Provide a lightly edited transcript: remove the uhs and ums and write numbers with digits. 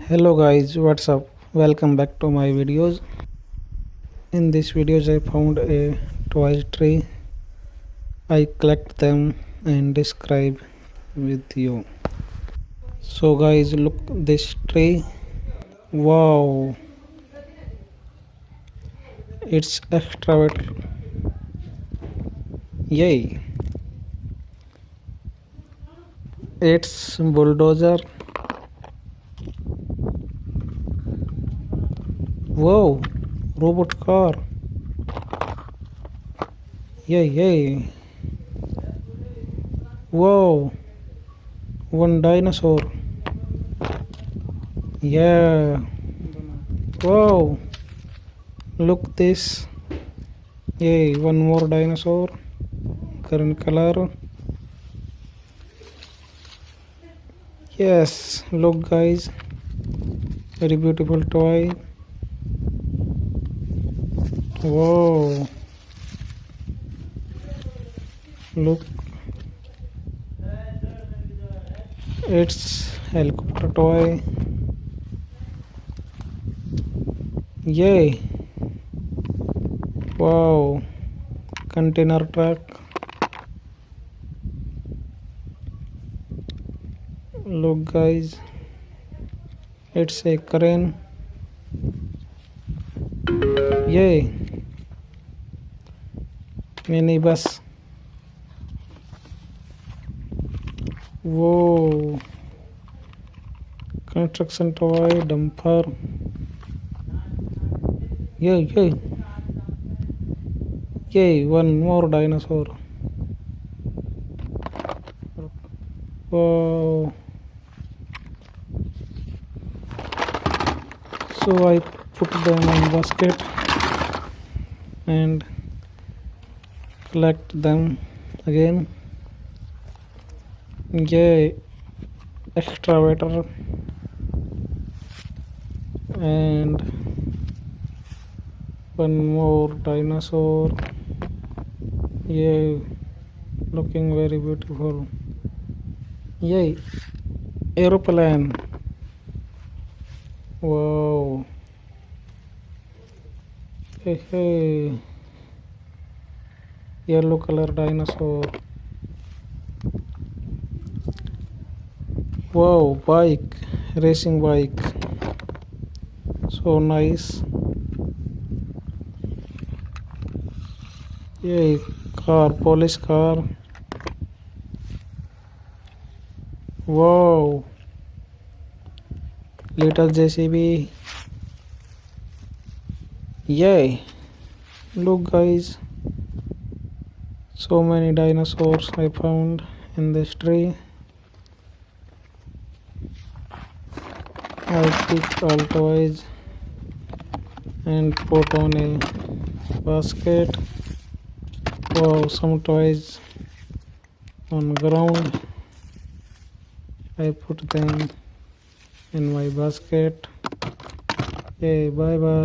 Hello guys, what's up? Welcome back to my videos. In this videos I found a toy tree. I collect them and describe with you. So guys, look this tree. Wow, it's Excavator. Yay! It's Bulldozer. Wow, robot car. Yay, yay. Wow, one dinosaur. Yeah. Wow, look this. Yay, one more dinosaur. Current color. Yes, look guys, very beautiful toy. Wow, look, it's helicopter toy. Yay! Wow, container truck. Look guys, it's a crane. Yay! Mini bus. Whoa! Construction toy, dumper. Yay! Yay! Yay! One more dinosaur. Wow! So I put them in basket and collect them again. Yay! Excavator and one more dinosaur. Yay! Looking very beautiful. Yay! Aeroplane. Wow! Hey, hey! Yellow color dinosaur. Wow! Bike, racing bike. So nice. Yay! Car, police car. Wow! Little JCB. Yay! Look guys, so many dinosaurs I found in this tree. I pick all toys and put on a basket. Wow, some toys on ground. I put them in my basket. Hey, bye bye.